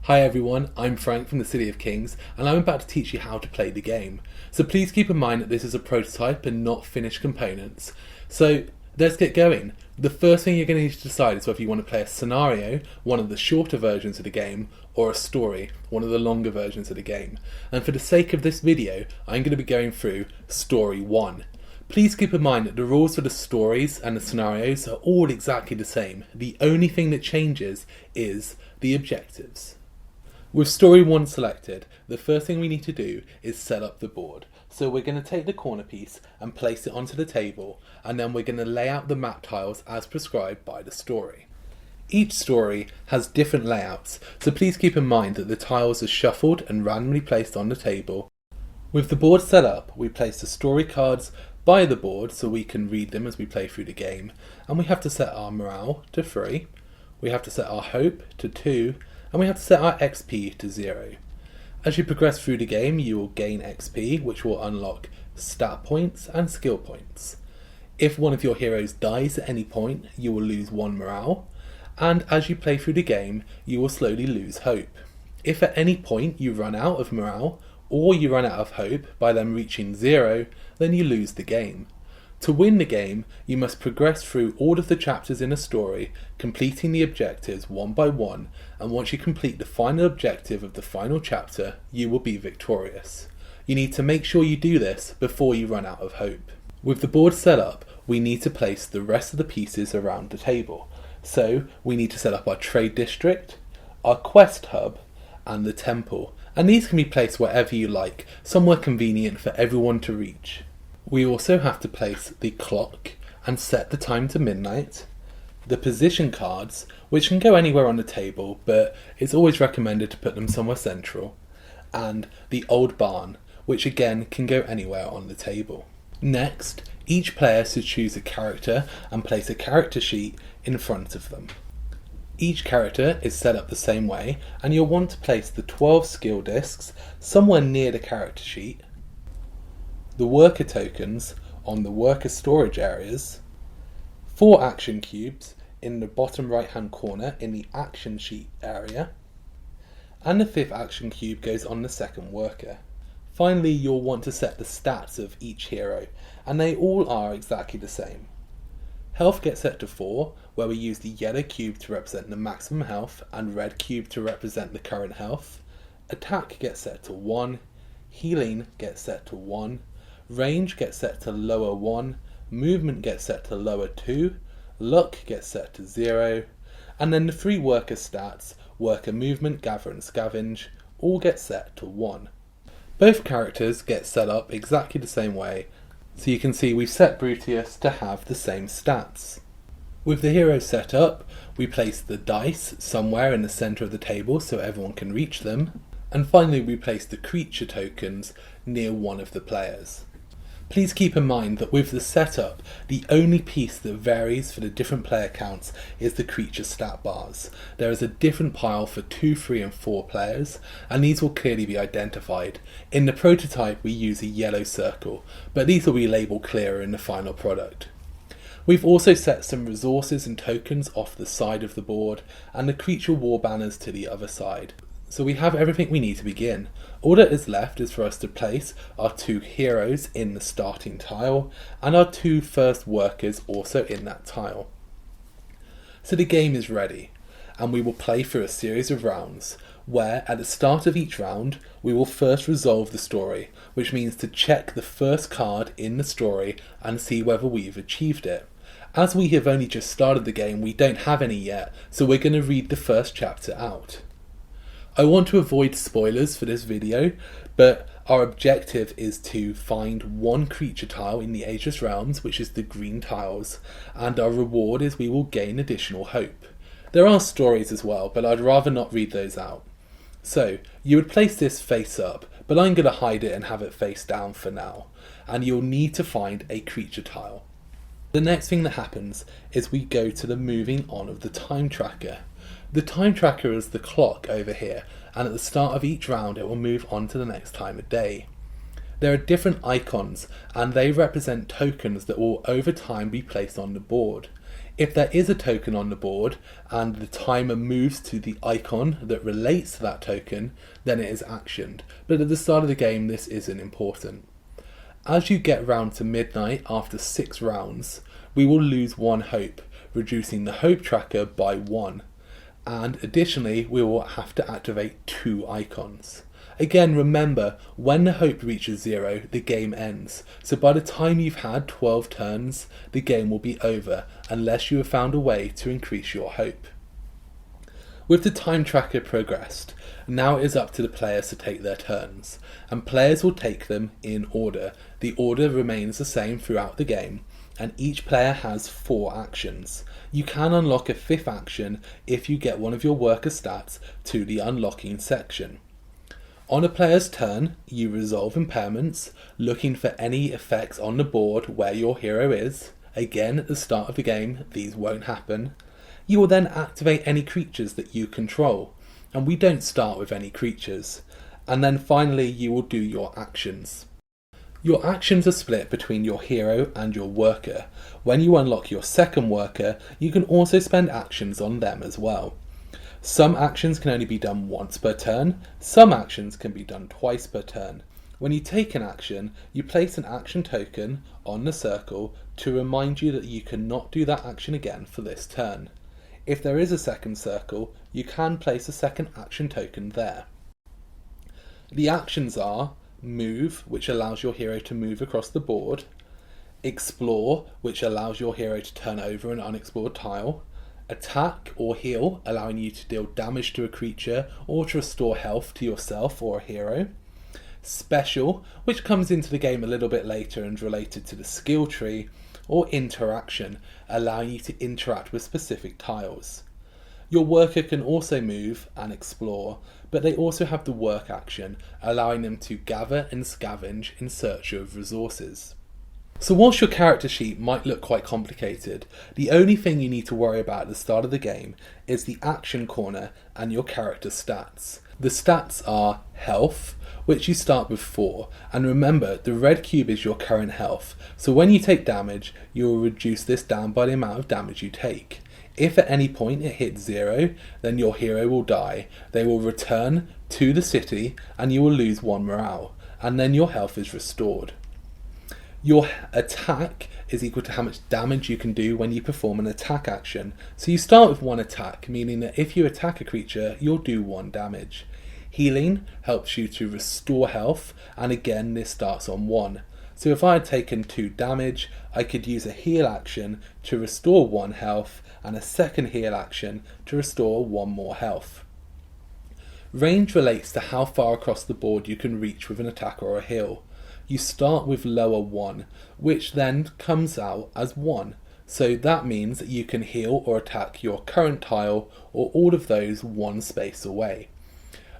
Hi everyone, I'm Frank from the City of Kings, and I'm about to teach you how to play the game. So please keep in mind that this is a prototype and not finished components. So let's get going. The first thing you're going to need to decide is whether you want to play a scenario, one of the shorter versions of the game, or a story, one of the longer versions of the game. And for the sake of this video, I'm going to be going through Story 1. Please keep in mind that the rules for the stories and the scenarios are all exactly the same. The only thing that changes is the objectives. With Story 1 selected, the first thing we need to do is set up the board. So we're going to take the corner piece and place it onto the table, and then we're going to lay out the map tiles as prescribed by the story. Each story has different layouts, so please keep in mind that the tiles are shuffled and randomly placed on the table. With the board set up, we place the story cards by the board so we can read them as we play through the game, and we have to set our morale to 3, we have to set our hope to 2, and we have to set our XP to 0. As you progress through the game, you will gain XP, which will unlock stat points and skill points. If one of your heroes dies at any point, you will lose 1 morale, and as you play through the game, you will slowly lose hope. If at any point you run out of morale, or you run out of hope by them reaching 0, then you lose the game. To win the game, you must progress through all of the chapters in a story, completing the objectives one by one, and once you complete the final objective of the final chapter, you will be victorious. You need to make sure you do this before you run out of hope. With the board set up, we need to place the rest of the pieces around the table. So, we need to set up our trade district, our quest hub, and the temple, and these can be placed wherever you like, somewhere convenient for everyone to reach. We also have to place the clock and set the time to midnight, the position cards, which can go anywhere on the table, but it's always recommended to put them somewhere central, and the old barn, which again can go anywhere on the table. Next, each player should choose a character and place a character sheet in front of them. Each character is set up the same way, and you'll want to place the 12 skill discs somewhere near the character sheet, the worker tokens on the worker storage areas, 4 action cubes in the bottom right hand corner in the action sheet area, and the 5th action cube goes on the second worker. Finally, you'll want to set the stats of each hero, and they all are exactly the same. Health gets set to 4, where we use the yellow cube to represent the maximum health and red cube to represent the current health. Attack gets set to 1, healing gets set to 1, range gets set to lower 1, movement gets set to lower 2, luck gets set to 0, and then the 3 worker stats, worker movement, gather and scavenge, all get set to 1. Both characters get set up exactly the same way, so you can see we've set Brutius to have the same stats. With the heroes set up, we place the dice somewhere in the centre of the table so everyone can reach them, and finally we place the creature tokens near one of the players. Please keep in mind that with the setup, the only piece that varies for the different player counts is the creature stat bars. There is a different pile for 2, 3 and 4 players, and these will clearly be identified. In the prototype we use a yellow circle, but these will be labelled clearer in the final product. We've also set some resources and tokens off the side of the board, and the creature war banners to the other side. So we have everything we need to begin. All that is left is for us to place our 2 heroes in the starting tile, and our 2 first workers also in that tile. So the game is ready, and we will play through a series of rounds, where at the start of each round, we will first resolve the story, which means to check the first card in the story and see whether we've achieved it. As we have only just started the game, we don't have any yet, so we're going to read the first chapter out. I want to avoid spoilers for this video, but our objective is to find 1 creature tile in the Ageless Realms, which is the green tiles, and our reward is we will gain additional hope. There are stories as well, but I'd rather not read those out. So, you would place this face up, but I'm going to hide it and have it face down for now, and you'll need to find a creature tile. The next thing that happens is we go to the moving on of the time tracker. The time tracker is the clock over here, and at the start of each round it will move on to the next time of day. There are different icons, and they represent tokens that will over time be placed on the board. If there is a token on the board and the timer moves to the icon that relates to that token, then it is actioned. But at the start of the game, this isn't important. As you get round to midnight after 6 rounds, we will lose 1 hope, reducing the hope tracker by 1. And additionally, we will have to activate 2 icons. Again, remember, when the hope reaches 0, the game ends. So by the time you've had 12 turns, the game will be over, unless you have found a way to increase your hope. With the time tracker progressed, now it is up to the players to take their turns, and players will take them in order. The order remains the same throughout the game, and each player has 4 actions. You can unlock a 5th action if you get one of your worker stats to the unlocking section. On a player's turn, you resolve impairments, looking for any effects on the board where your hero is. Again, at the start of the game, these won't happen. You will then activate any creatures that you control, and we don't start with any creatures. And then finally, you will do your actions. Your actions are split between your hero and your worker. When you unlock your second worker, you can also spend actions on them as well. Some actions can only be done once per turn, some actions can be done twice per turn. When you take an action, you place an action token on the circle to remind you that you cannot do that action again for this turn. If there is a second circle, you can place a second action token there. The actions are Move, which allows your hero to move across the board, Explore, which allows your hero to turn over an unexplored tile, Attack or Heal, allowing you to deal damage to a creature or to restore health to yourself or a hero, Special, which comes into the game a little bit later and related to the skill tree, or Interaction, allowing you to interact with specific tiles. Your worker can also move and explore, but they also have the work action, allowing them to gather and scavenge in search of resources. So whilst your character sheet might look quite complicated, the only thing you need to worry about at the start of the game is the action corner and your character stats. The stats are health, which you start with 4, and remember the red cube is your current health, so when you take damage you will reduce this down by the amount of damage you take. If at any point it hits 0, then your hero will die, they will return to the city and you will lose 1 morale, and then your health is restored. Your attack is equal to how much damage you can do when you perform an attack action. So you start with 1 attack, meaning that if you attack a creature, you'll do 1 damage. Healing helps you to restore health, and again this starts on 1. So if I had taken 2 damage, I could use a heal action to restore 1 health, and a second heal action to restore 1 more health. Range relates to how far across the board you can reach with an attack or a heal. You start with lower 1, which then comes out as 1. So that means that you can heal or attack your current tile or all of those 1 space away.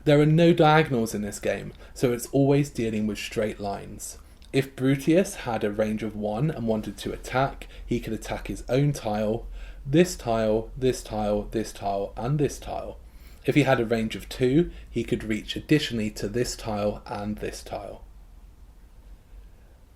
There are no diagonals in this game, so it's always dealing with straight lines. If Brutius had a range of 1 and wanted to attack, he could attack his own tile, this tile, this tile, this tile, and this tile. If he had a range of 2, he could reach additionally to this tile and this tile.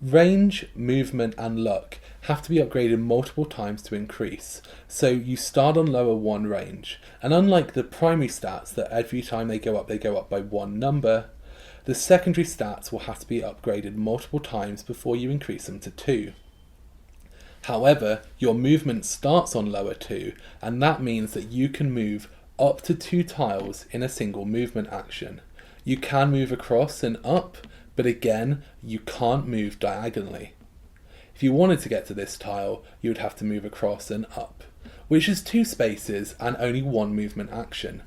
Range, movement and luck have to be upgraded multiple times to increase, so you start on lower 1 range, and unlike the primary stats that every time they go up by 1 number, the secondary stats will have to be upgraded multiple times before you increase them to 2. However, your movement starts on lower 2, and that means that you can move up to 2 tiles in a single movement action. You can move across and up, but again, you can't move diagonally. If you wanted to get to this tile, you would have to move across and up, which is 2 spaces and only 1 movement action.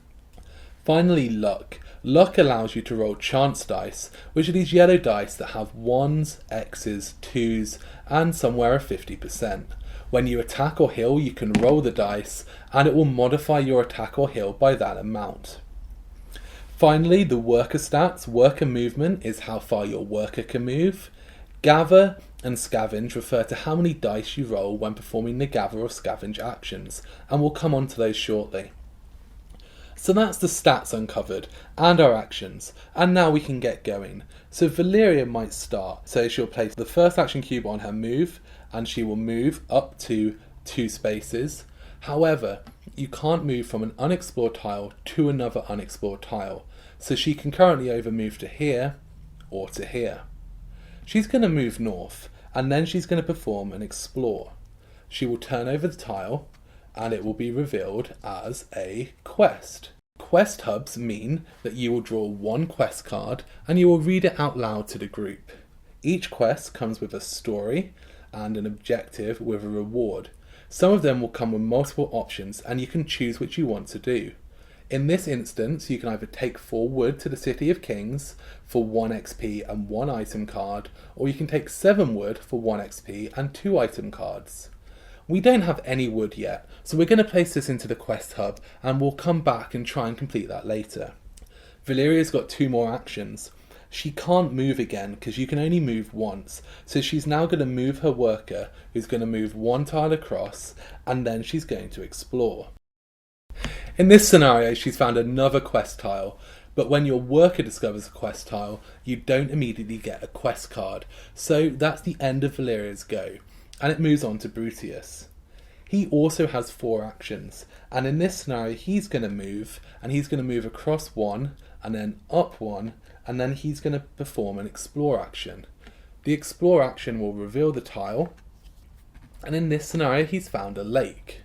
Finally, luck. Luck allows you to roll chance dice, which are these yellow dice that have 1s, X's, 2s, and somewhere a 50%. When you attack or heal, you can roll the dice, and it will modify your attack or heal by that amount. Finally, the worker stats. Worker movement is how far your worker can move. Gather and scavenge refer to how many dice you roll when performing the gather or scavenge actions, and we'll come on to those shortly. So that's the stats uncovered, and our actions, and now we can get going. So Valeria might start, so she'll place the first action cube on her move, and she will move up to 2 spaces. However, you can't move from an unexplored tile to another unexplored tile, so she can currently either move to here or to here. She's going to move north, and then she's going to perform an explore. She will turn over the tile, and it will be revealed as a quest. Quest hubs mean that you will draw 1 quest card, and you will read it out loud to the group. Each quest comes with a story and an objective with a reward. Some of them will come with multiple options, and you can choose which you want to do. In this instance, you can either take 4 wood to the City of Kings for 1 XP and 1 item card, or you can take 7 wood for 1 XP and 2 item cards. We don't have any wood yet, so we're going to place this into the quest hub, and we'll come back and try and complete that later. Valeria's got 2 more actions. She can't move again because you can only move once, so she's now going to move her worker, who's going to move 1 tile across, and then she's going to explore. In this scenario, she's found another quest tile, but when your worker discovers a quest tile, you don't immediately get a quest card, so that's the end of Valeria's go, and it moves on to Brutius. He also has 4 actions, and in this scenario he's going to move, and he's going to move across 1, and then up 1, and then he's going to perform an explore action. The explore action will reveal the tile, and in this scenario he's found a lake.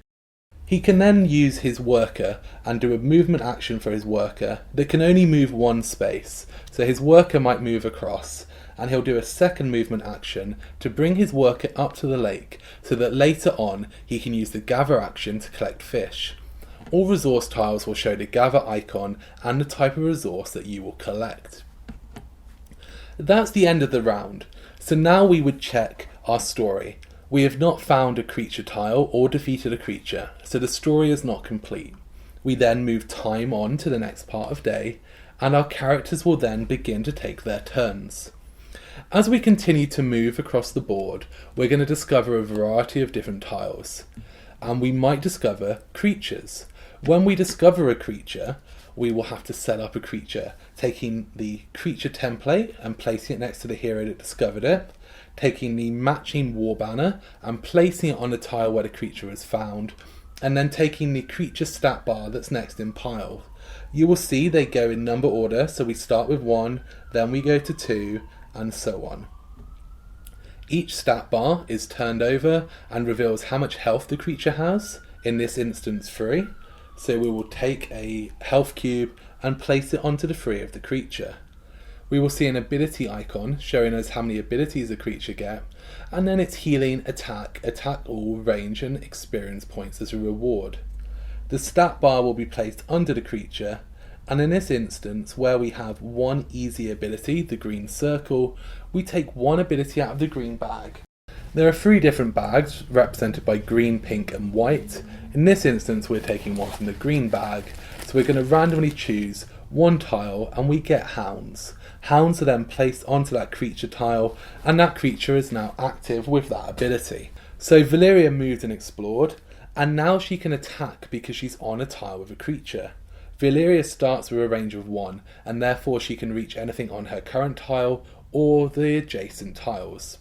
He can then use his worker and do a movement action for his worker that can only move 1 space, so his worker might move across, and he'll do a second movement action to bring his worker up to the lake so that later on he can use the gather action to collect fish. All resource tiles will show the gather icon and the type of resource that you will collect. That's the end of the round, so now we would check our story. We have not found a creature tile or defeated a creature, so the story is not complete. We then move time on to the next part of day, and our characters will then begin to take their turns. As we continue to move across the board, we're going to discover a variety of different tiles, and we might discover creatures. When we discover a creature, we will have to set up a creature, taking the creature template and placing it next to the hero that discovered it, taking the matching war banner and placing it on the tile where the creature is found, and then taking the creature stat bar that's next in pile. You will see they go in number order, so we start with 1, then we go to 2, and so on. Each stat bar is turned over and reveals how much health the creature has, in this instance 3. So we will take a health cube and place it onto the 3 of the creature. We will see an ability icon showing us how many abilities a creature gets, and then its healing, attack all, range and experience points as a reward. The stat bar will be placed under the creature, and in this instance where we have 1 easy ability, the green circle, we take 1 ability out of the green bag. There are 3 different bags represented by green, pink and white. In this instance we're taking 1 from the green bag, so we're going to randomly choose 1 tile and we get hounds. Hounds are then placed onto that creature tile, and that creature is now active with that ability. So Valeria moved and explored, and now she can attack because she's on a tile with a creature. Valeria starts with a range of 1, and therefore she can reach anything on her current tile or the adjacent tiles.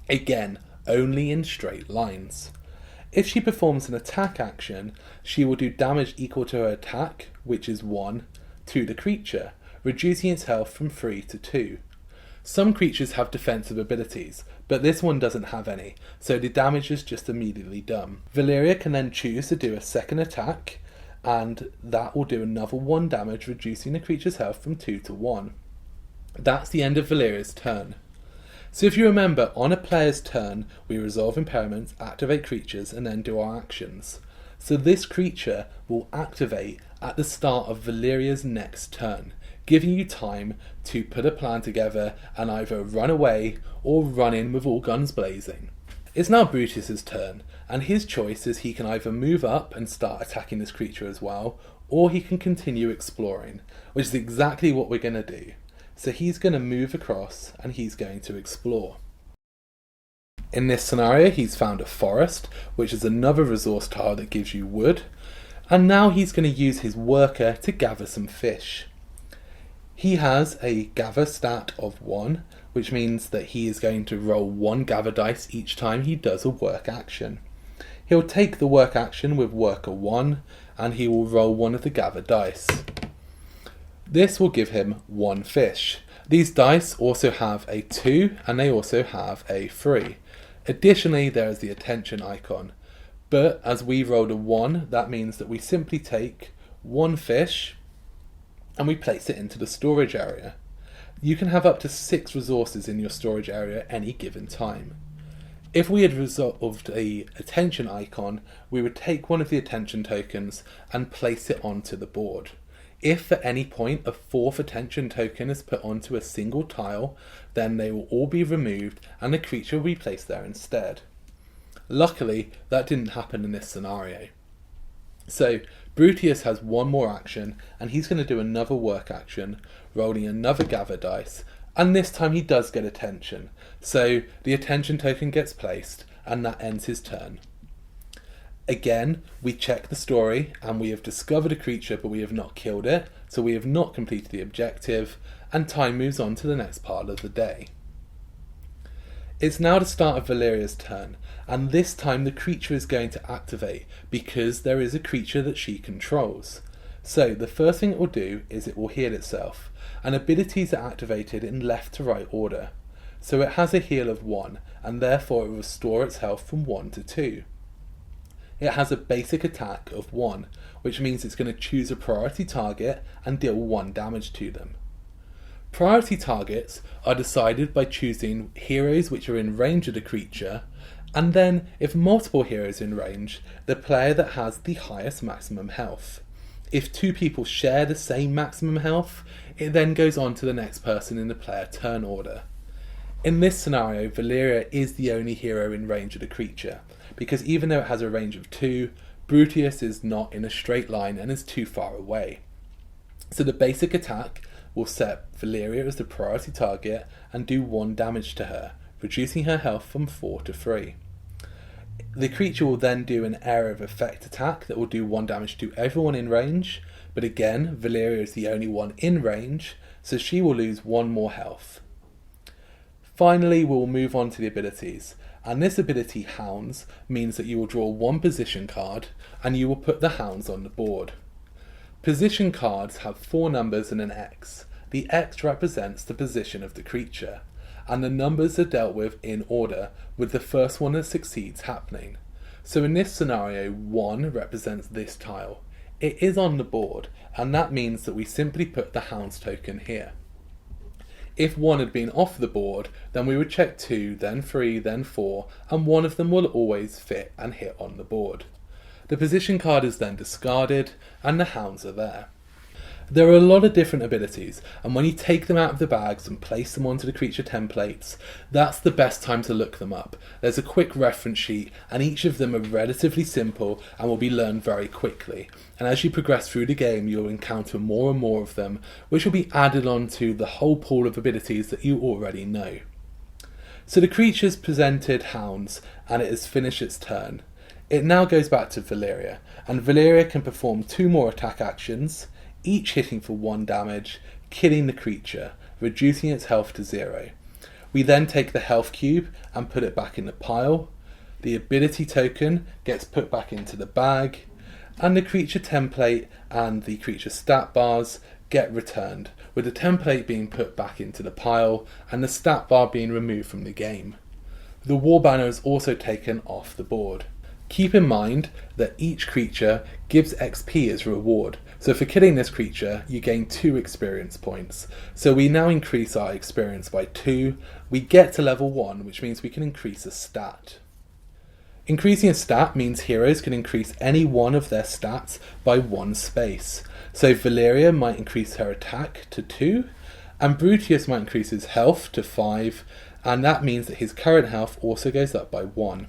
Again, only in straight lines. If she performs an attack action, she will do damage equal to her attack, which is 1, to the creature, reducing its health from 3 to 2. Some creatures have defensive abilities, but this one doesn't have any, so the damage is just immediately done. Valeria can then choose to do a second attack, and that will do another 1 damage, reducing the creature's health from 2 to 1. That's the end of Valeria's turn. So if you remember, on a player's turn, we resolve impairments, activate creatures, and then do our actions. So this creature will activate at the start of Valeria's next turn, giving you time to put a plan together and either run away or run in with all guns blazing. It's now Brutius's turn, and his choice is he can either move up and start attacking this creature as well, or he can continue exploring, which is exactly what we're going to do. So he's going to move across and he's going to explore. In this scenario, he's found a forest, which is another resource tile that gives you wood, and now he's going to use his worker to gather some fish. He has a gather stat of 1, which means that he is going to roll 1 gather dice each time he does a work action. He'll take the work action with worker 1 and he will roll one of the gather dice. This will give him 1 fish. These dice also have a 2 and they also have a 3. Additionally, there is the attention icon. But as we rolled a 1, that means that we simply take 1 fish and we place it into the storage area. You can have up to 6 resources in your storage area at any given time. If we had resolved the attention icon, we would take one of the attention tokens and place it onto the board. If at any point a 4th attention token is put onto a single tile, then they will all be removed and the creature will be placed there instead. Luckily, that didn't happen in this scenario. So, Brutius has 1 more action and he's going to do another work action, rolling another gather dice, and this time he does get attention. So, the attention token gets placed and that ends his turn. Again, we check the story and we have discovered a creature but we have not killed it, so we have not completed the objective, and time moves on to the next part of the day. It's now the start of Valeria's turn, and this time the creature is going to activate because there is a creature that she controls. So the first thing it will do is it will heal itself, and abilities are activated in left to right order. So it has a heal of 1, and therefore it will restore its health from 1 to 2. It has a basic attack of 1, which means it's going to choose a priority target and deal 1 damage to them. Priority targets are decided by choosing heroes which are in range of the creature, and then, if multiple heroes are in range, the player that has the highest maximum health. If 2 people share the same maximum health, it then goes on to the next person in the player turn order. In this scenario, Valeria is the only hero in range of the creature, because even though it has a range of 2, Brutius is not in a straight line and is too far away. So the basic attack will set Valeria as the priority target and do 1 damage to her, reducing her health from 4 to 3. The creature will then do an area of effect attack that will do 1 damage to everyone in range, but again, Valeria is the only one in range, so she will lose 1 more health. Finally, we'll move on to the abilities, and this ability, Hounds, means that you will draw 1 position card and you will put the hounds on the board. Position cards have 4 numbers and an X. The X represents the position of the creature, and the numbers are dealt with in order, with the first one that succeeds happening. So in this scenario, 1 represents this tile. It is on the board, and that means that we simply put the Hounds token here. If 1 had been off the board, then we would check 2, then 3, then 4, and one of them will always fit and hit on the board. The position card is then discarded, and the hounds are there. There are a lot of different abilities, and when you take them out of the bags and place them onto the creature templates, that's the best time to look them up. There's a quick reference sheet, and each of them are relatively simple and will be learned very quickly. And as you progress through the game, you'll encounter more and more of them, which will be added on to the whole pool of abilities that you already know. So the creature's presented hounds, and it has finished its turn. It now goes back to Valeria, and Valeria can perform 2 more attack actions, each hitting for 1 damage, killing the creature, reducing its health to 0. We then take the health cube and put it back in the pile, the ability token gets put back into the bag, and the creature template and the creature stat bars get returned, with the template being put back into the pile and the stat bar being removed from the game. The war banner is also taken off the board. Keep in mind that each creature gives XP as reward, so for killing this creature you gain 2 experience points. So we now increase our experience by 2, we get to level 1, which means we can increase a stat. Increasing a stat means heroes can increase any one of their stats by 1 space. So Valeria might increase her attack to 2, and Brutius might increase his health to 5, and that means that his current health also goes up by 1.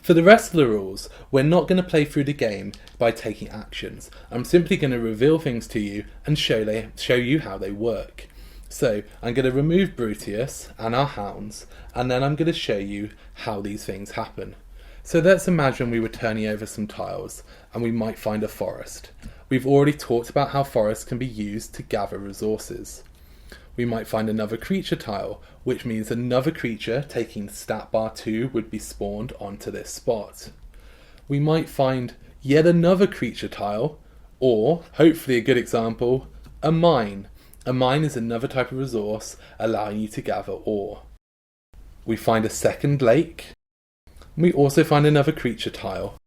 For the rest of the rules, we're not going to play through the game by taking actions. I'm simply going to reveal things to you and show you how they work. So I'm going to remove Brutius and our hounds, and then I'm going to show you how these things happen. So let's imagine we were turning over some tiles and we might find a forest. We've already talked about how forests can be used to gather resources. We might find another creature tile, which means another creature taking stat bar 2 would be spawned onto this spot. we might find yet another creature tile, or, hopefully a good example, a mine. A mine is another type of resource allowing you to gather ore. We find a second lake. We also find another creature tile.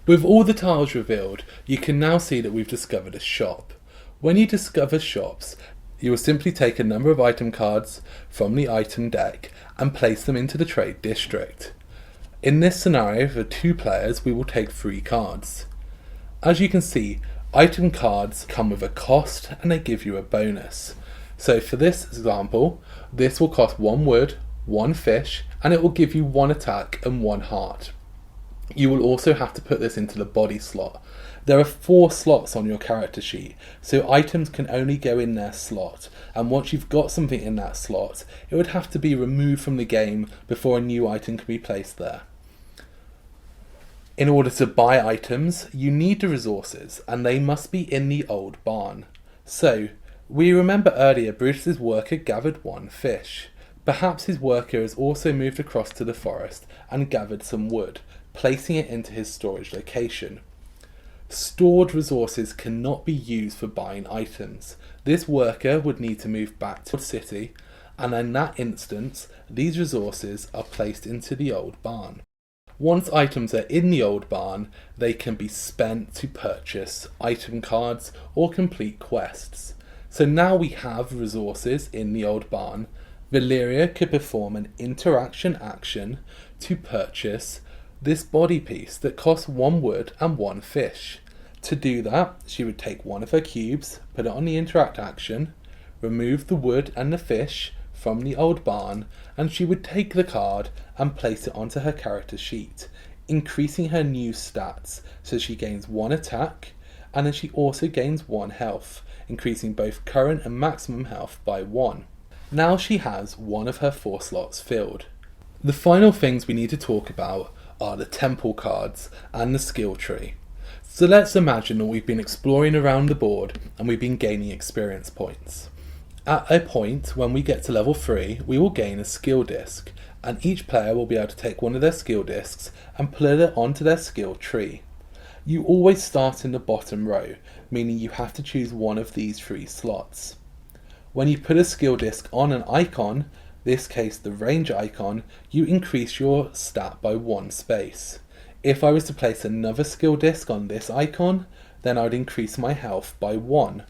With all the tiles revealed, you can now see that we've discovered a shop. When you discover shops, you will simply take a number of item cards from the item deck and place them into the trade district. In this scenario, for 2 players, we will take 3 cards. As you can see, item cards come with a cost and they give you a bonus. So for this example, this will cost 1 wood, 1 fish, and it will give you 1 attack and 1 heart. You will also have to put this into the body slot. There are 4 slots on your character sheet, so items can only go in their slot, and once you've got something in that slot, it would have to be removed from the game before a new item can be placed there. In order to buy items, you need the resources, and they must be in the old barn. So, we remember earlier Brutus's worker gathered 1 fish. Perhaps his worker has also moved across to the forest and gathered some wood, placing it into his storage location. Stored resources cannot be used for buying items. This worker would need to move back to the city, and in that instance, these resources are placed into the old barn. Once items are in the old barn, they can be spent to purchase item cards or complete quests. So now we have resources in the old barn. Valeria could perform an interaction action to purchase this body piece that costs 1 wood and 1 fish. To do that, she would take one of her cubes, put it on the interact action, remove the wood and the fish from the old barn, and she would take the card and place it onto her character sheet, increasing her new stats, so she gains 1 attack, and then she also gains 1 health, increasing both current and maximum health by 1. Now she has 1 of her 4 slots filled. The final things we need to talk about are the temple cards and the skill tree. So let's imagine that we've been exploring around the board and we've been gaining experience points. At a point when we get to level 3, we will gain a skill disc, and each player will be able to take one of their skill discs and put it onto their skill tree. You always start in the bottom row, meaning you have to choose one of these 3 slots. When you put a skill disc on an icon, this case the range icon, you increase your stat by 1 space. If I was to place another skill disc on this icon, then I would increase my health by 1.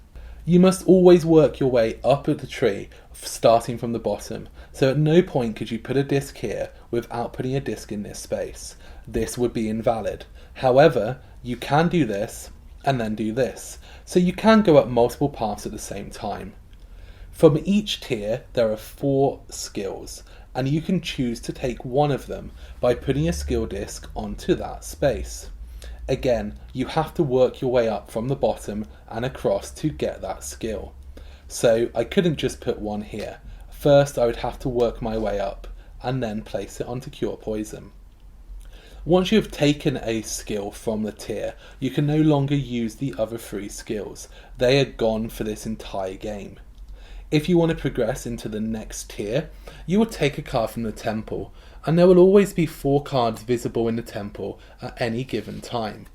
You must always work your way up at the tree, starting from the bottom, so at no point could you put a disc here without putting a disc in this space. This would be invalid. However, you can do this, and then do this, so you can go up multiple paths at the same time. From each tier, there are 4 skills, and you can choose to take one of them by putting a skill disc onto that space. Again, you have to work your way up from the bottom and across to get that skill. So I couldn't just put one here. First I would have to work my way up and then place it onto Cure Poison. Once you have taken a skill from the tier, you can no longer use the other 3 skills. They are gone for this entire game. If you want to progress into the next tier, you will take a card from the temple, and there will always be 4 cards visible in the temple at any given time.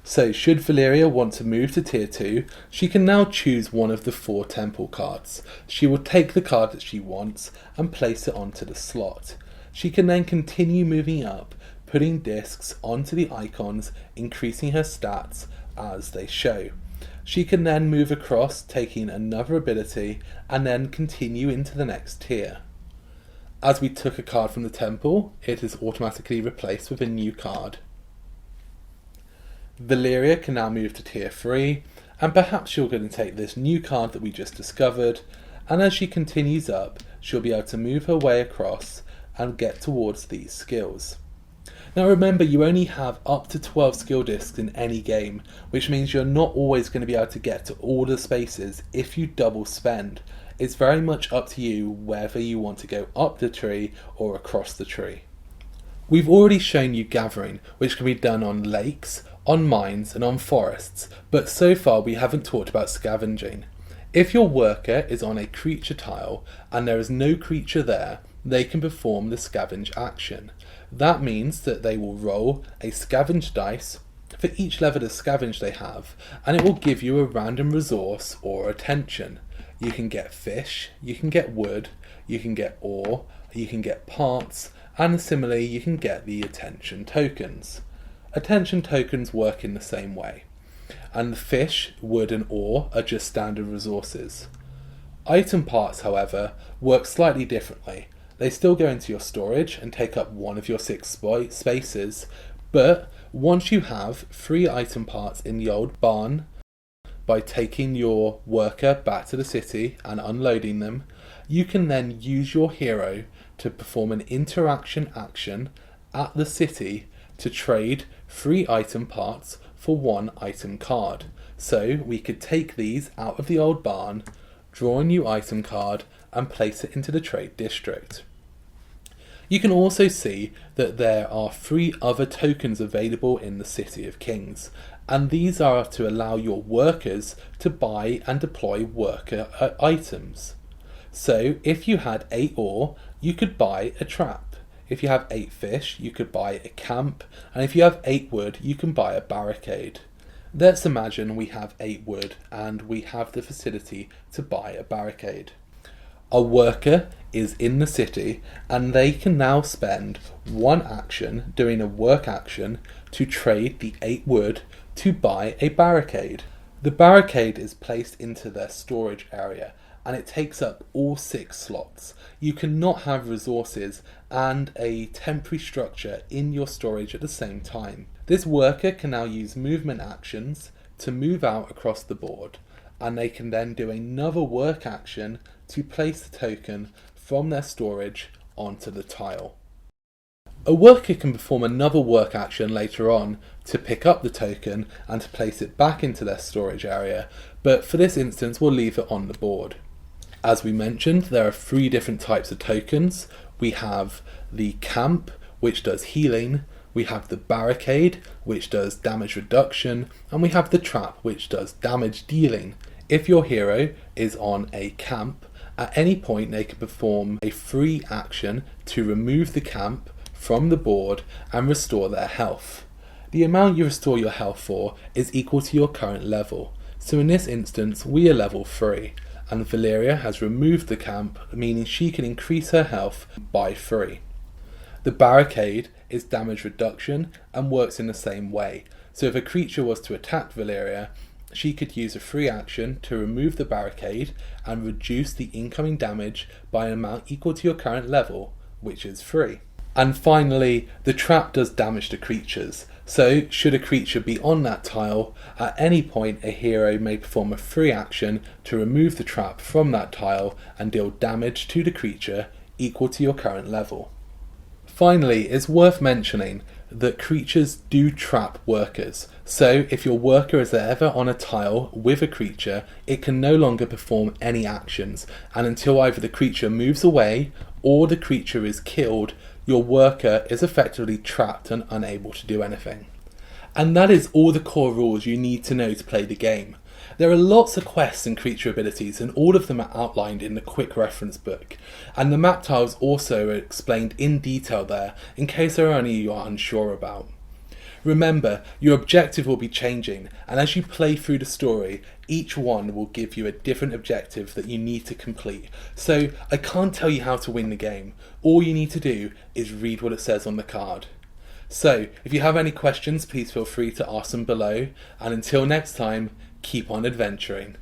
So should Valeria want to move to tier 2, she can now choose one of the 4 temple cards. She will take the card that she wants and place it onto the slot. She can then continue moving up, putting discs onto the icons, increasing her stats as they show. She can then move across, taking another ability, and then continue into the next tier. As we took a card from the temple, it is automatically replaced with a new card. Valeria can now move to tier 3, and perhaps she'll go and take this new card that we just discovered, and as she continues up, she'll be able to move her way across and get towards these skills. Now remember, you only have up to 12 skill discs in any game, which means you're not always going to be able to get to all the spaces if you double spend. It's very much up to you whether you want to go up the tree or across the tree. We've already shown you gathering, which can be done on lakes, on mines and on forests, but so far we haven't talked about scavenging. If your worker is on a creature tile and there is no creature there, they can perform the scavenge action. That means that they will roll a scavenge dice for each level of scavenge they have, and it will give you a random resource or attention. You can get fish, you can get wood, you can get ore, you can get parts, and similarly you can get the attention tokens. Attention tokens work in the same way, and the fish, wood and ore are just standard resources. Item parts, however, work slightly differently. They still go into your storage and take up one of your 6 spaces, but once you have 3 item parts in the old barn, by taking your worker back to the city and unloading them, you can then use your hero to perform an interaction action at the city to trade 3 item parts for 1 item card. So we could take these out of the old barn, draw a new item card and place it into the trade district. You can also see that there are 3 other tokens available in the City of Kings, and these are to allow your workers to buy and deploy worker items. So if you had 8 ore, you could buy a trap. If you have 8 fish, you could buy a camp, and if you have 8 wood, you can buy a barricade. Let's imagine we have 8 wood and we have the facility to buy a barricade. A worker is in the city and they can now spend 1 action doing a work action to trade the 8 wood to buy a barricade. The barricade is placed into their storage area and it takes up all 6 slots. You cannot have resources and a temporary structure in your storage at the same time. This worker can now use movement actions to move out across the board, and they can then do another work action to place the token from their storage onto the tile. A worker can perform another work action later on to pick up the token and to place it back into their storage area, but for this instance we'll leave it on the board. As we mentioned, there are 3 different types of tokens. We have the camp, which does healing, we have the barricade, which does damage reduction, and we have the trap, which does damage dealing. If your hero is on a camp, at any point they can perform a free action to remove the camp from the board and restore their health. The amount you restore your health for is equal to your current level. So in this instance, we are level 3, and Valeria has removed the camp, meaning she can increase her health by 3. The barricade is damage reduction and works in the same way. So if a creature was to attack Valeria, she could use a free action to remove the barricade and reduce the incoming damage by an amount equal to your current level, which is 3. And finally, the trap does damage to creatures. So should a creature be on that tile, at any point a hero may perform a free action to remove the trap from that tile and deal damage to the creature equal to your current level. Finally, it's worth mentioning that creatures do trap workers. So if your worker is ever on a tile with a creature, it can no longer perform any actions, and until either the creature moves away or the creature is killed, your worker is effectively trapped and unable to do anything. And that is all the core rules you need to know to play the game. There are lots of quests and creature abilities, and all of them are outlined in the quick reference book, and the map tiles also are explained in detail there in case there are any you are unsure about. Remember, your objective will be changing, and as you play through the story, each one will give you a different objective that you need to complete. So I can't tell you how to win the game. All you need to do is read what it says on the card. So if you have any questions, please feel free to ask them below, and until next time, keep on adventuring.